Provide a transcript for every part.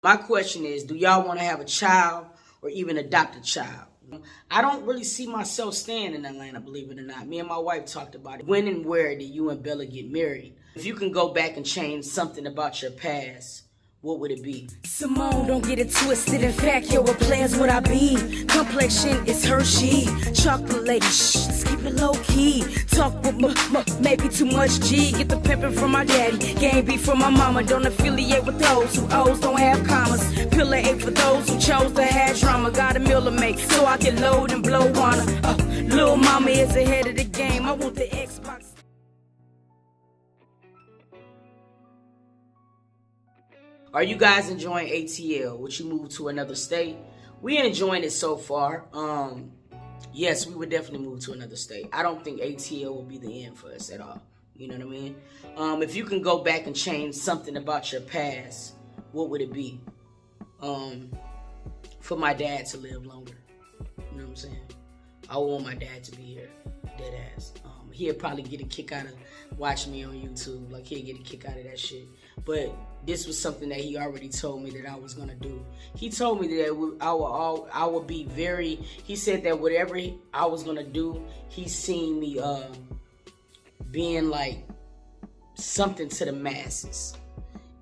My question is, do y'all want to have a child or even adopt a child? I don't really see myself staying in Atlanta, believe it or not. Me and my wife talked about it. When and where did you and Bella get married? If you can go back and change something about your past, what would it be? Simone, don't get it twisted. In fact, yo, what players would I be? Complexion is Hershey. Chocolate lady, shh, let's keep it low key. Talk with maybe too much G. Get the pimpin' from my daddy, game B from my mama. Don't affiliate with those who O's don't have commas. Pillar 8 for those who chose to have drama. Got a meal to make so I can load and blow on her. Lil' mama is ahead of the game. I want the Xbox. Are you guys enjoying ATL? Would you move to another state? We enjoying it so far. Yes, we would definitely move to another state. I don't think ATL will be the end for us at all. You know what I mean? If you can go back and change something about your past, what would it be? For my dad to live longer. You know what I'm saying? I want my dad to be here, dead ass. He'll probably get a kick out of watching me on YouTube. Like, he'll get a kick out of that shit. But this was something that he already told me that I was gonna do. He told me that I would be very. He said that whatever I was gonna do, he's seen me being like something to the masses.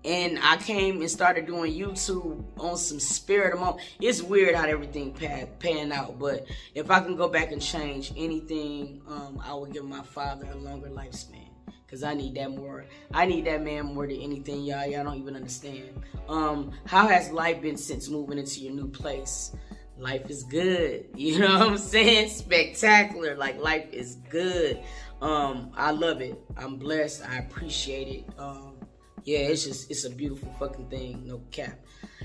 And I came and started doing YouTube on some spirit of moment. It's weird how everything pan out, but if I can go back and change anything, I would give my father a longer lifespan. Cause I need that more. I need that man more than anything, y'all. Y'all don't even understand. How has life been since moving into your new place? Life is good. You know what I'm saying? Spectacular. Like, life is good. I love it. I'm blessed. I appreciate it. Yeah, it's a beautiful fucking thing, no cap.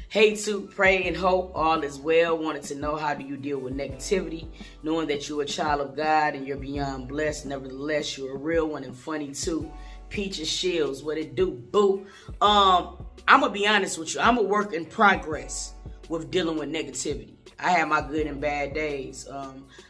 Hey, Toot, pray and hope all is well. Wanted to know, how do you deal with negativity, knowing that you're a child of God and you're beyond blessed. Nevertheless, you're a real one and funny too. Peaches Shields, what it do, boo? I'm gonna be honest with you. I'm a work in progress with dealing with negativity. I have my good and bad days.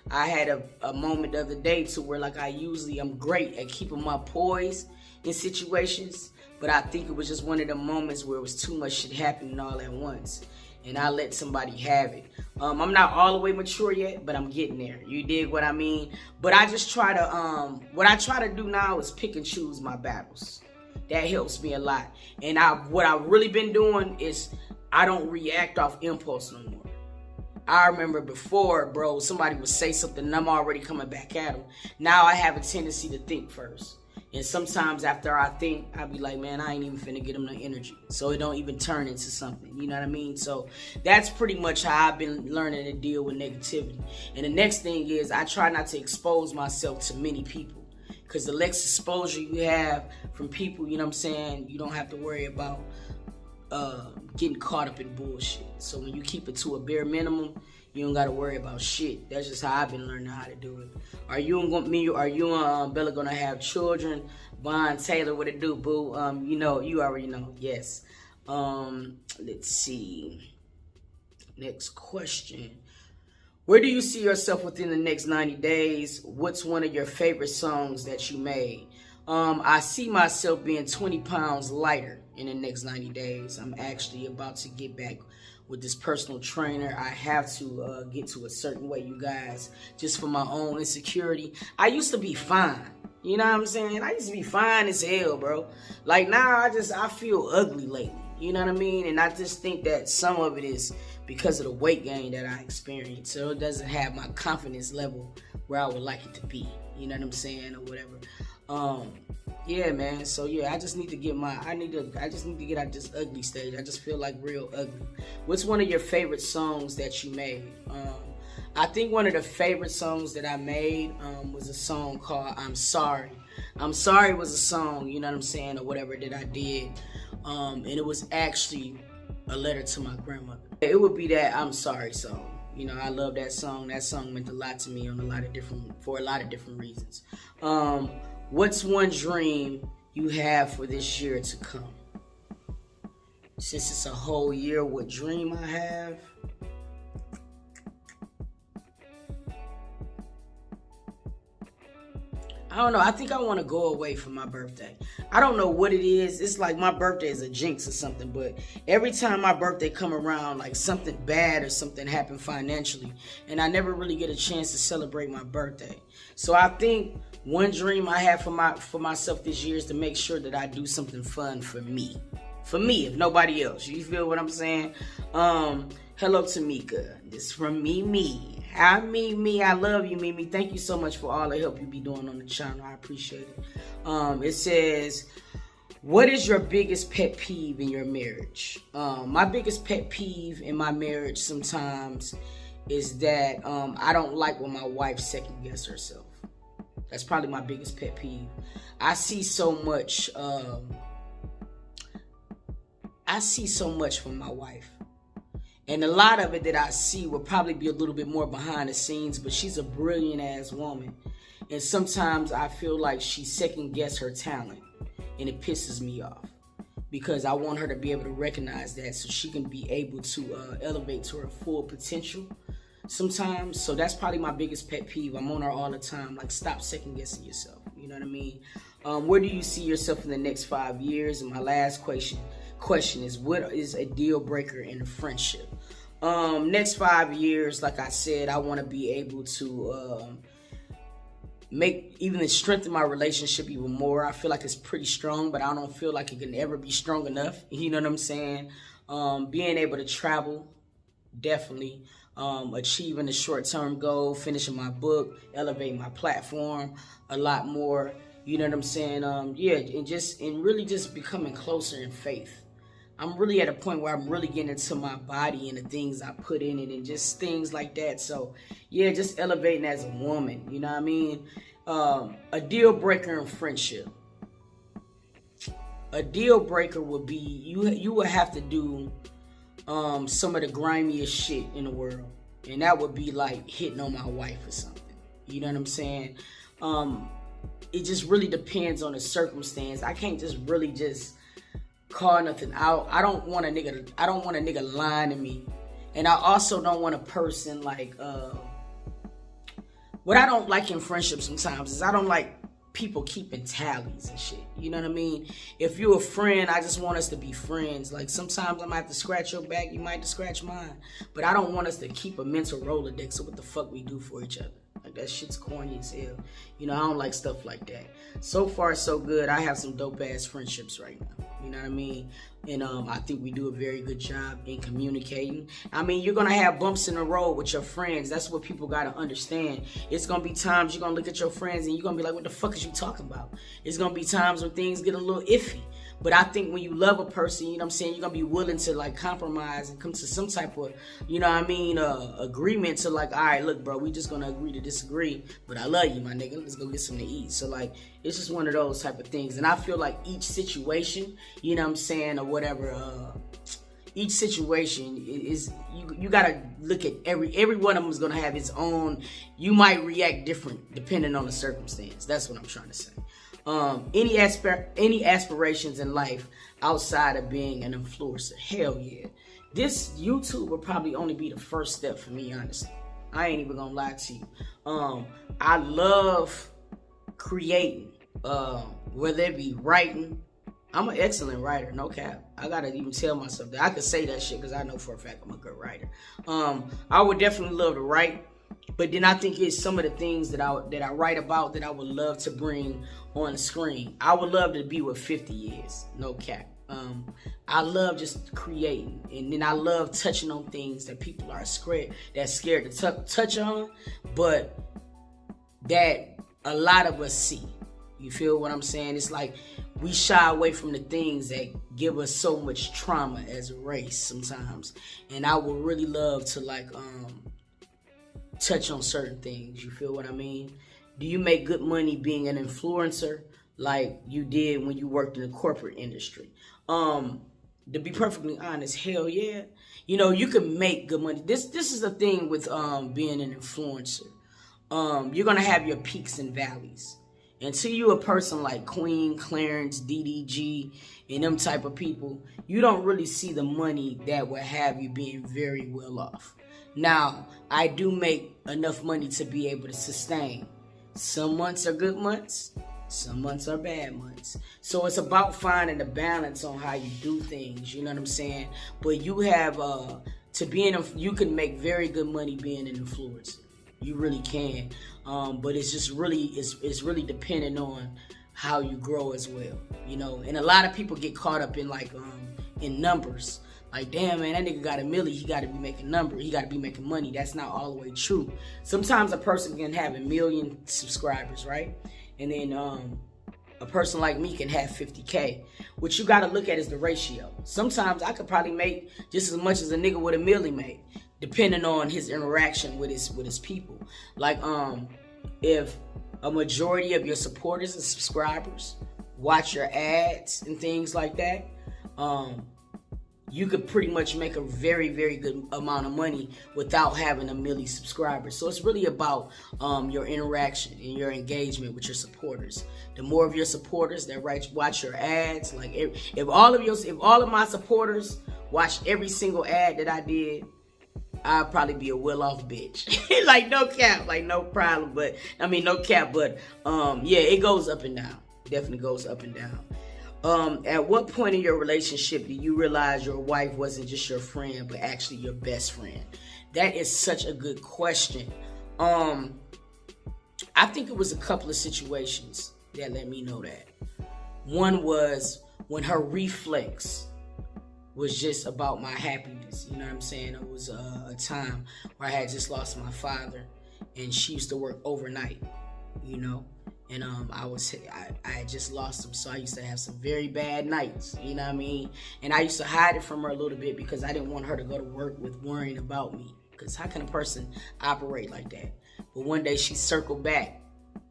I had a moment the other day to where, like, I'm great at keeping my poise in situations. But I think it was just one of the moments where it was too much shit happening all at once. And I let somebody have it. I'm not all the way mature yet, but I'm getting there. You dig what I mean? But I just try to, what I try to do now is pick and choose my battles. That helps me a lot. And what I've really been doing is I don't react off impulse no more. I remember before, bro, somebody would say something and I'm already coming back at them. Now I have a tendency to think first. And sometimes after I think, I'll be like, man, I ain't even finna get them no energy. So it don't even turn into something, you know what I mean? So that's pretty much how I've been learning to deal with negativity. And the next thing is I try not to expose myself to many people. Because the less exposure you have from people, you know what I'm saying, you don't have to worry about getting caught up in bullshit. So when you keep it to a bare minimum, you don't gotta worry about shit. That's just how I've been learning how to do it. Are you and Bella gonna have children? Von Taylor, what it do, boo? You already know. Yes. Let's see. Next question. Where do you see yourself within the next 90 days? What's one of your favorite songs that you made? I see myself being 20 pounds lighter in the next 90 days. I'm actually about to get back with this personal trainer. I have to get to a certain way, you guys, just for my own insecurity. I used to be fine. You know what I'm saying? I used to be fine as hell, bro. Like, now I feel ugly lately. You know what I mean? And I just think that some of it is because of the weight gain that I experienced. So it doesn't have my confidence level where I would like it to be. You know what I'm saying? Or whatever. Yeah, man. So yeah, I just need to get out this ugly stage. I just feel like real ugly. What's one of your favorite songs that you made? I think one of the favorite songs that I made was a song called I'm Sorry. I'm Sorry was a song, you know what I'm saying, or whatever that I did. And it was actually a letter to my grandmother. It would be that I'm Sorry song. You know, I love that song. That song meant a lot to me for a lot of different reasons. What's one dream you have for this year to come? Since it's a whole year, what dream I have? I don't know. I think I want to go away for my birthday. I don't know what it is. It's like my birthday is a jinx or something. But every time my birthday come around, like something bad or something happen financially. And I never really get a chance to celebrate my birthday. So I think one dream I have for myself this year is to make sure that I do something fun for me. For me, if nobody else. You feel what I'm saying? Hello, Tamika. This from me. Hi, Mimi. I love you, Mimi. Thank you so much for all the help you be doing on the channel. I appreciate it. It says, what is your biggest pet peeve in your marriage? My biggest pet peeve in my marriage sometimes is that I don't like when my wife second guesses herself. That's probably my biggest pet peeve. I see so much from my wife. And a lot of it that I see will probably be a little bit more behind the scenes, but she's a brilliant ass woman. And sometimes I feel like she second guesses her talent, and it pisses me off because I want her to be able to recognize that so she can be able to elevate to her full potential sometimes. So that's probably my biggest pet peeve. I'm on her all the time. Like, stop second guessing yourself. You know what I mean? Where do you see yourself in the next 5 years? And my last question is, what is a deal breaker in a friendship? Next 5 years, like I said, I want to be able to strengthen my relationship even more. I feel like it's pretty strong, but I don't feel like it can ever be strong enough. You know what I'm saying? Being able to travel, definitely. Achieving a short-term goal, finishing my book, elevating my platform a lot more. You know what I'm saying? And really just becoming closer in faith. I'm really at a point where I'm really getting into my body and the things I put in it and just things like that. So, yeah, just elevating as a woman. You know what I mean? A deal breaker in friendship. A deal breaker would be you would have to do some of the grimiest shit in the world. And that would be like hitting on my wife or something. You know what I'm saying? It just really depends on the circumstance. I can't just really just call nothing out. I don't want a nigga lying to me. And I also don't want a person like what I don't like in friendships sometimes is I don't like people keeping tallies and shit. You know what I mean? If you're a friend, I just want us to be friends. Like, sometimes I might have to scratch your back, you might have to scratch mine. But I don't want us to keep a mental Rolodex of what the fuck we do for each other. Like, that shit's corny as hell. You know, I don't like stuff like that. So far, so good. I have some dope-ass friendships right now. You know what I mean? And I think we do a very good job in communicating. I mean, you're going to have bumps in the road with your friends. That's what people got to understand. It's going to be times you're going to look at your friends and you're going to be like, what the fuck is you talking about? It's going to be times when things get a little iffy. But I think when you love a person, you know what I'm saying, you're going to be willing to, like, compromise and come to some type of, you know what I mean, agreement to, like, all right, look, bro, we just going to agree to disagree. But I love you, my nigga. Let's go get something to eat. So, like, it's just one of those type of things. And I feel like each situation, you know what I'm saying, or whatever, each situation is, you got to look at every one of them is going to have its own, you might react different depending on the circumstance. That's what I'm trying to say. Any aspirations in life outside of being an influencer? Hell yeah. This YouTube will probably only be the first step for me, honestly. I ain't even gonna lie to you. I love creating, whether it be writing. I'm an excellent writer, no cap. I gotta even tell myself that. I could say that shit because I know for a fact I'm a good writer. I would definitely love to write. But then I think it's some of the things that I write about that I would love to bring on the screen. I would love to be with 50 years, no cap. I love just creating, and then I love touching on things that people are scared to touch on, but that a lot of us see. You feel what I'm saying? It's like we shy away from the things that give us so much trauma as a race sometimes, and I would really love to, like, touch on certain things. You feel what I mean? Do you make good money being an influencer like you did when you worked in the corporate industry? To be perfectly honest, hell yeah. You know, you can make good money. This is the thing with being an influencer. You're gonna have your peaks and valleys. Until you a person like Queen, Clarence, DDG, and them type of people, you don't really see the money that will have you being very well off. Now, I do make enough money to be able to sustain Some months are good months, some months are bad months. So it's about finding the balance on how you do things, you know what I'm saying? But you have, you can make very good money being an influencer. You really can. But it's just really, it's really dependent on how you grow as well, you know? And a lot of people get caught up in like, in numbers. Like, damn, man, that nigga got $1 million. He got to be making numbers. He got to be making money. That's not all the way true. Sometimes a person can have 1 million subscribers, right? And then a person like me can have 50K. What you got to look at is the ratio. Sometimes I could probably make just as much as a nigga with $1 million made, depending on his interaction with his people. Like, if a majority of your supporters and subscribers watch your ads and things like that, you could pretty much make a very, very good amount of money without having 1 million subscribers. So it's really about your interaction and your engagement with your supporters. The more of your supporters that watch your ads, like if all of my supporters watched every single ad that I did, I'd probably be a well-off bitch. Like, no cap, like no problem, but I mean no cap, but yeah, it goes up and down. Definitely goes up and down. At what point in your relationship do you realize your wife wasn't just your friend, but actually your best friend? That is such a good question. I think it was a couple of situations that let me know that. One was when her reflex was just about my happiness. You know what I'm saying? It was a time where I had just lost my father, and she used to work overnight, you know? And I had just lost him, so I used to have some very bad nights, you know what I mean? And I used to hide it from her a little bit because I didn't want her to go to work with worrying about me. Because how can a person operate like that? But one day she circled back,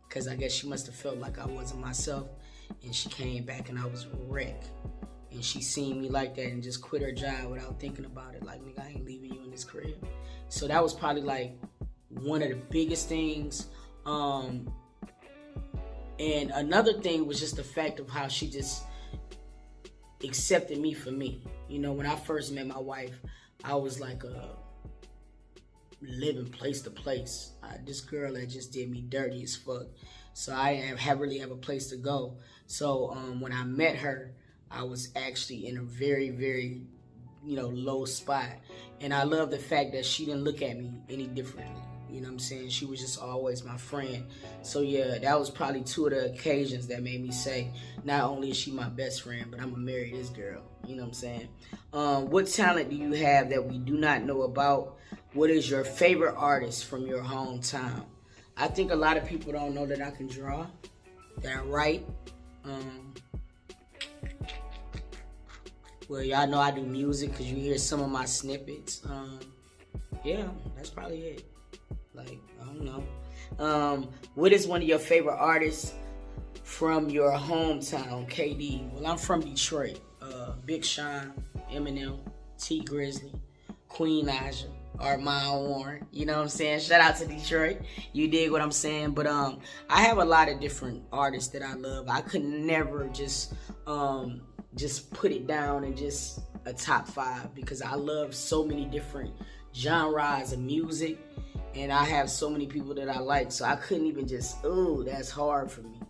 because I guess she must have felt like I wasn't myself, and she came back and I was wrecked. And she seen me like that and just quit her job without thinking about it. Like, nigga, I ain't leaving you in this crib. So that was probably like one of the biggest things. And another thing was just the fact of how she just accepted me for me. You know, when I first met my wife, I was like living place to place. This girl that just did me dirty as fuck. So I didn't really have a place to go. So when I met her, I was actually in a very, very, you know, low spot. And I love the fact that she didn't look at me any differently. You know what I'm saying? She was just always my friend. So yeah, that was probably two of the occasions that made me say, not only is she my best friend, but I'm gonna marry this girl. You know what I'm saying? What talent do you have that we do not know about? What is your favorite artist from your hometown? I think a lot of people don't know that I can draw, that I write. Well, y'all know I do music because you hear some of my snippets. Yeah, that's probably it. Like, I don't know. What is one of your favorite artists from your hometown, KD? Well, I'm from Detroit. Big Sean, Eminem, T Grizzly, Queen Naja, Armand Warren. You know what I'm saying? Shout out to Detroit. You dig what I'm saying? But I have a lot of different artists that I love. I could never just put it down in just a top 5 because I love so many different genres of music. And I have so many people that I like, so I couldn't even just, that's hard for me.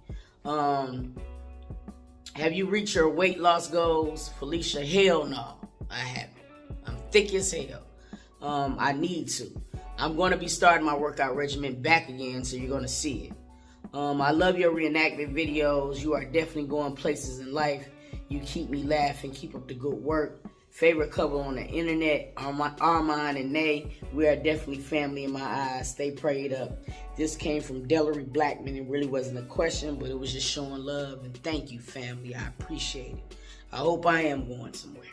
Have you reached your weight loss goals? Felicia, hell no, I haven't. I'm thick as hell. I need to. I'm going to be starting my workout regimen back again, so you're going to see it. I love your reenactment videos. You are definitely going places in life. You keep me laughing. Keep up the good work. Favorite couple on the internet, Armand and Nay. We are definitely family in my eyes. Stay prayed up. This came from D.R.I.P Blackman. It really wasn't a question, but it was just showing love. And thank you, family. I appreciate it. I hope I am going somewhere.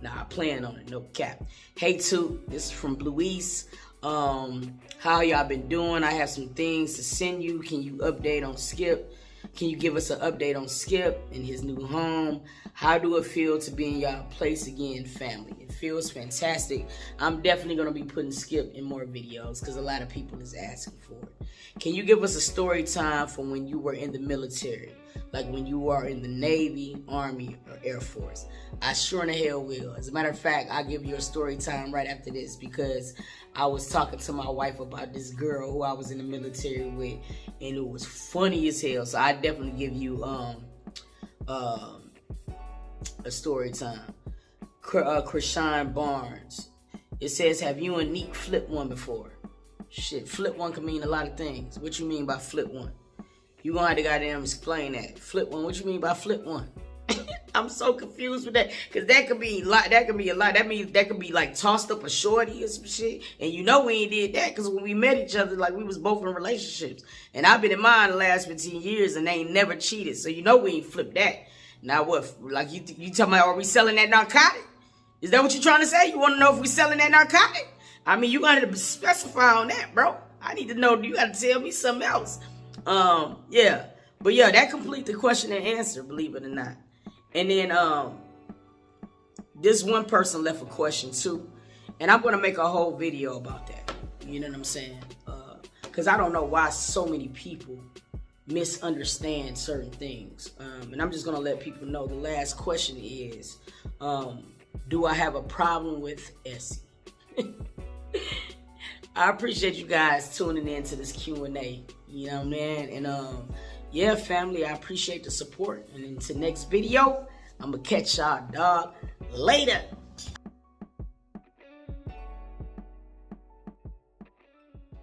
Nah, I plan on it. No cap. Hey, Toot. This is from Louise. How y'all been doing? I have some things to send you. Can you update on Skip? Can you give us an update on Skip and his new home? How do it feel to be in y'all place again, family? It feels fantastic. I'm definitely going to be putting Skip in more videos because a lot of people is asking for it. Can you give us a story time from when you were in the military? like when you are in the Navy, Army, or Air Force. I sure in the hell will. As a matter of fact, I'll give you a story time right after this, because I was talking to my wife about this girl who I was in the military with, and it was funny as hell. So I definitely give you a story time. Krishan Barnes. It says, have you and Neek flipped one before? Shit, flip one can mean a lot of things. What you mean by flip one? You gonna have to goddamn explain that. Flip one, what you mean by flip one? I'm so confused with that, because that could be a lot. That could be a lot. That means that could be like tossed up a shorty or some shit. And you know we ain't did that, because when we met each other, like we was both in relationships. And I've been in mine the last 15 years and they ain't never cheated. So you know we ain't flipped that. Now what, like you talking about, are we selling that narcotic? Is that what you trying to say? You want to know if we selling that narcotic? I mean, you got to specify on that, bro. I need to know. You got to tell me something else. Yeah. But yeah, that complete the question and answer, believe it or not. And then this one person left a question too. And I'm going to make a whole video about that. You know what I'm saying? Because I don't know why so many people misunderstand certain things. And I'm just going to let people know the last question is, do I have a problem with Essie? I appreciate you guys tuning in to this Q&A. You know what I mean? And yeah, family, I appreciate the support. And until next video, I'm going to catch y'all, dog, later.